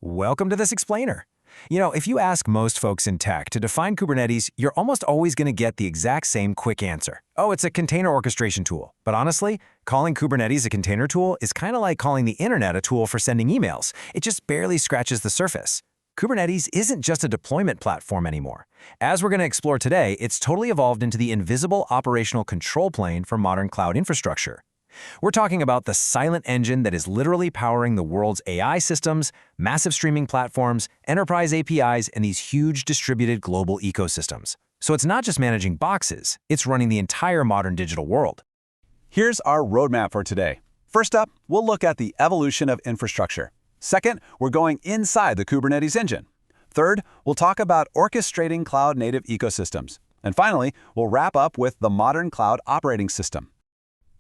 Welcome to this explainer. If you ask most folks in tech to define Kubernetes, you're almost always going to get the exact same quick answer. Oh, it's a container orchestration tool. But honestly, calling Kubernetes a container tool is kind of like calling the internet a tool for sending emails. It just barely scratches the surface. Kubernetes isn't just a deployment platform anymore. As we're going to explore today, it's totally evolved into the invisible operational control plane for modern cloud infrastructure. We're talking about the silent engine that is literally powering the world's AI systems, massive streaming platforms, enterprise APIs, and these huge distributed global ecosystems. So it's not just managing boxes, it's running the entire modern digital world. Here's our roadmap for today. First up, we'll look at the evolution of infrastructure. Second, we're going inside the Kubernetes engine. Third, we'll talk about orchestrating cloud-native ecosystems. And finally, we'll wrap up with the modern cloud operating system.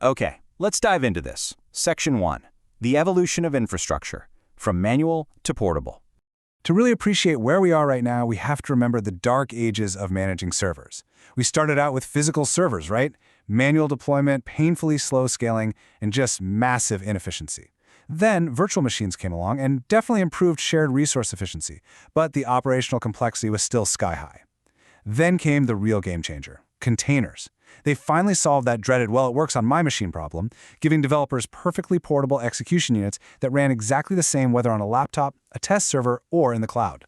Okay. Let's dive into this. Section 1. The evolution of infrastructure, from manual to portable. To really appreciate where we are right now, we have to remember the dark ages of managing servers. We started out with physical servers, right? Manual deployment, painfully slow scaling, and just massive inefficiency. Then virtual machines came along and definitely improved shared resource efficiency, but the operational complexity was still sky high. Then came the real game changer, containers. They finally solved that dreaded, well, it works on my machine problem, giving developers perfectly portable execution units that ran exactly the same whether on a laptop, a test server, or in the cloud.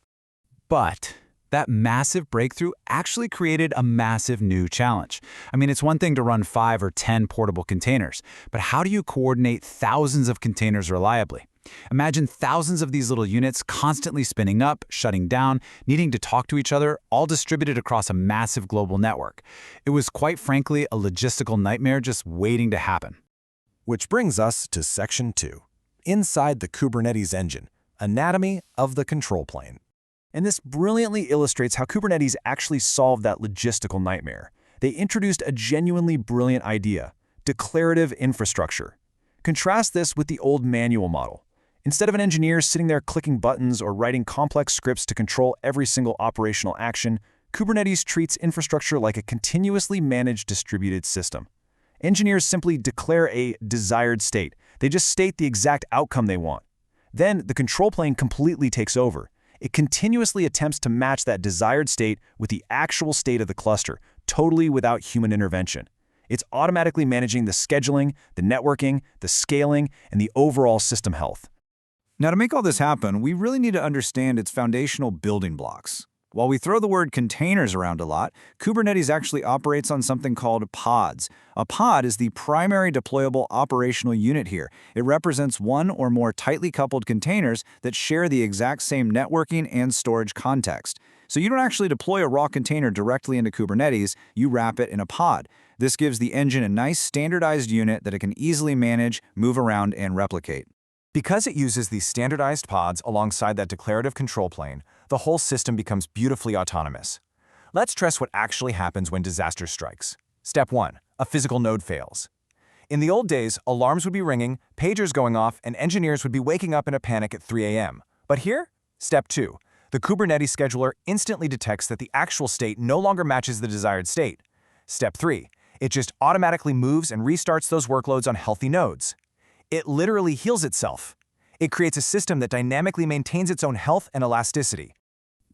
But that massive breakthrough actually created a massive new challenge. It's one thing to run 5 or 10 portable containers, but how do you coordinate thousands of containers reliably? Imagine thousands of these little units constantly spinning up, shutting down, needing to talk to each other, all distributed across a massive global network. It was quite frankly a logistical nightmare just waiting to happen. Which brings us to Section 2, inside the Kubernetes engine, anatomy of the control plane. And this brilliantly illustrates how Kubernetes actually solved that logistical nightmare. They introduced a genuinely brilliant idea, declarative infrastructure. Contrast this with the old manual model. Instead of an engineer sitting there clicking buttons or writing complex scripts to control every single operational action, Kubernetes treats infrastructure like a continuously managed distributed system. Engineers simply declare a desired state. They just state the exact outcome they want. Then the control plane completely takes over. It continuously attempts to match that desired state with the actual state of the cluster, totally without human intervention. It's automatically managing the scheduling, the networking, the scaling, and the overall system health. Now, to make all this happen, we really need to understand its foundational building blocks. While we throw the word containers around a lot, Kubernetes actually operates on something called pods. A pod is the primary deployable operational unit here. It represents one or more tightly coupled containers that share the exact same networking and storage context. So you don't actually deploy a raw container directly into Kubernetes, you wrap it in a pod. This gives the engine a nice standardized unit that it can easily manage, move around, and replicate. Because it uses these standardized pods alongside that declarative control plane, the whole system becomes beautifully autonomous. Let's stress what actually happens when disaster strikes. Step 1. A physical node fails. In the old days, alarms would be ringing, pagers going off, and engineers would be waking up in a panic at 3 a.m. But here, Step 2. The Kubernetes scheduler instantly detects that the actual state no longer matches the desired state. Step 3. It just automatically moves and restarts those workloads on healthy nodes. It literally heals itself. It creates a system that dynamically maintains its own health and elasticity.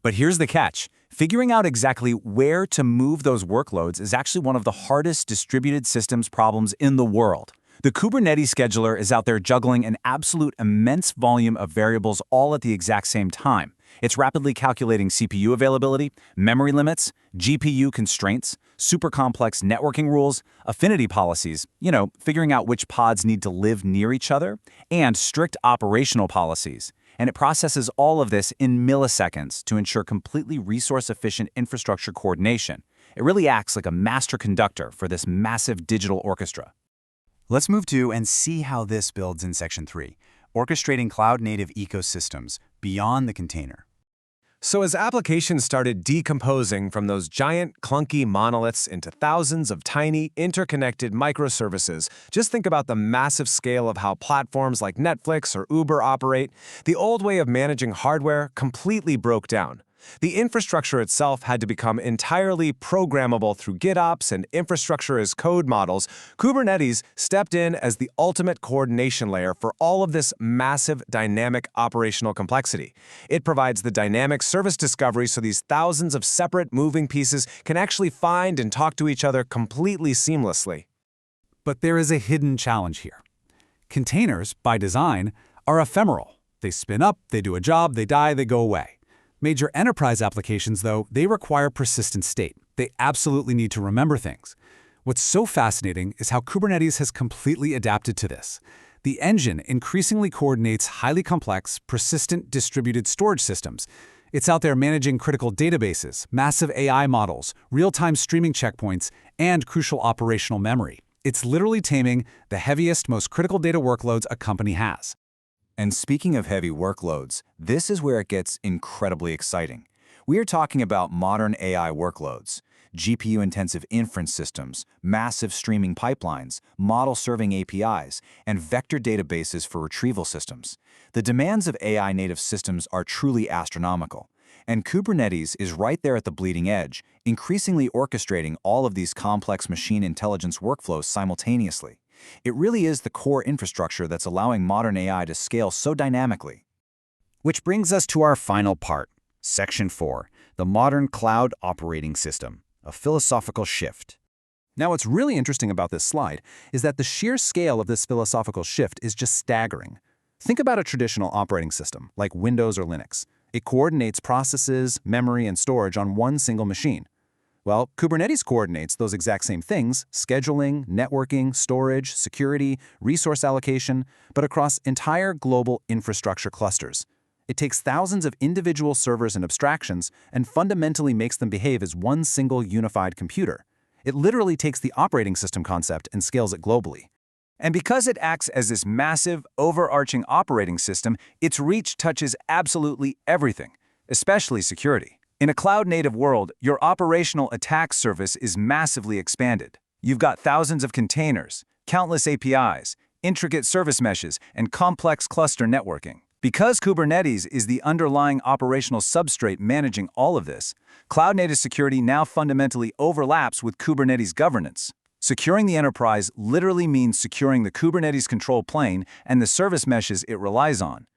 But here's the catch. Figuring out exactly where to move those workloads is actually one of the hardest distributed systems problems in the world. The Kubernetes scheduler is out there juggling an absolute immense volume of variables all at the exact same time. It's rapidly calculating CPU availability, memory limits, GPU constraints, super complex networking rules, affinity policies, figuring out which pods need to live near each other, and strict operational policies. And it processes all of this in milliseconds to ensure completely resource-efficient infrastructure coordination. It really acts like a master conductor for this massive digital orchestra. Let's move to and see how this builds in Section 3, orchestrating cloud-native ecosystems beyond the container. So as applications started decomposing from those giant, clunky monoliths into thousands of tiny, interconnected microservices, just think about the massive scale of how platforms like Netflix or Uber operate. The old way of managing hardware completely broke down. The infrastructure itself had to become entirely programmable through GitOps and infrastructure as code models. Kubernetes stepped in as the ultimate coordination layer for all of this massive dynamic operational complexity. It provides the dynamic service discovery so these thousands of separate moving pieces can actually find and talk to each other completely seamlessly. But there is a hidden challenge here. Containers, by design, are ephemeral. They spin up, they do a job, they die, they go away. Major enterprise applications, though, they require persistent state. They absolutely need to remember things. What's so fascinating is how Kubernetes has completely adapted to this. The engine increasingly coordinates highly complex, persistent distributed storage systems. It's out there managing critical databases, massive AI models, real-time streaming checkpoints, and crucial operational memory. It's literally taming the heaviest, most critical data workloads a company has. And speaking of heavy workloads, this is where it gets incredibly exciting. We are talking about modern AI workloads, GPU-intensive inference systems, massive streaming pipelines, model-serving APIs, and vector databases for retrieval systems. The demands of AI-native systems are truly astronomical. And Kubernetes is right there at the bleeding edge, increasingly orchestrating all of these complex machine intelligence workflows simultaneously. It really is the core infrastructure that's allowing modern AI to scale so dynamically. Which brings us to our final part, Section 4, the modern cloud operating system, a philosophical shift. Now, what's really interesting about this slide is that the sheer scale of this philosophical shift is just staggering. Think about a traditional operating system, like Windows or Linux. It coordinates processes, memory, and storage on one single machine. Well, Kubernetes coordinates those exact same things, scheduling, networking, storage, security, resource allocation, but across entire global infrastructure clusters. It takes thousands of individual servers and abstractions and fundamentally makes them behave as one single unified computer. It literally takes the operating system concept and scales it globally. And because it acts as this massive, overarching operating system, its reach touches absolutely everything, especially security. In a cloud-native world, your operational attack surface is massively expanded. You've got thousands of containers, countless APIs, intricate service meshes, and complex cluster networking. Because Kubernetes is the underlying operational substrate managing all of this, cloud-native security now fundamentally overlaps with Kubernetes governance. Securing the enterprise literally means securing the Kubernetes control plane and the service meshes it relies on.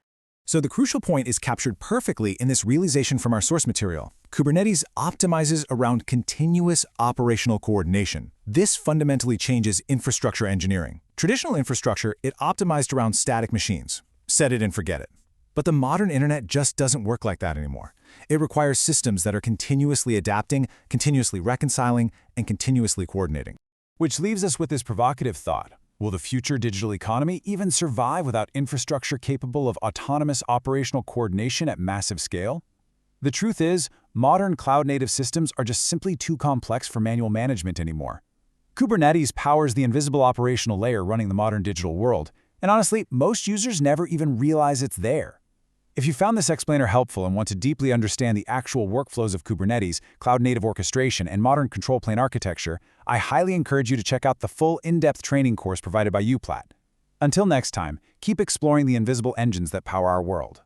So the crucial point is captured perfectly in this realization from our source material. Kubernetes optimizes around continuous operational coordination. This fundamentally changes infrastructure engineering. Traditional infrastructure, it optimized around static machines. Set it and forget it. But the modern internet just doesn't work like that anymore. It requires systems that are continuously adapting, continuously reconciling, and continuously coordinating. Which leaves us with this provocative thought. Will the future digital economy even survive without infrastructure capable of autonomous operational coordination at massive scale? The truth is, modern cloud-native systems are just simply too complex for manual management anymore. Kubernetes powers the invisible operational layer running the modern digital world, and honestly, most users never even realize it's there. If you found this explainer helpful and want to deeply understand the actual workflows of Kubernetes, cloud-native orchestration, and modern control plane architecture, I highly encourage you to check out the full in-depth training course provided by Uplatz. Until next time, keep exploring the invisible engines that power our world.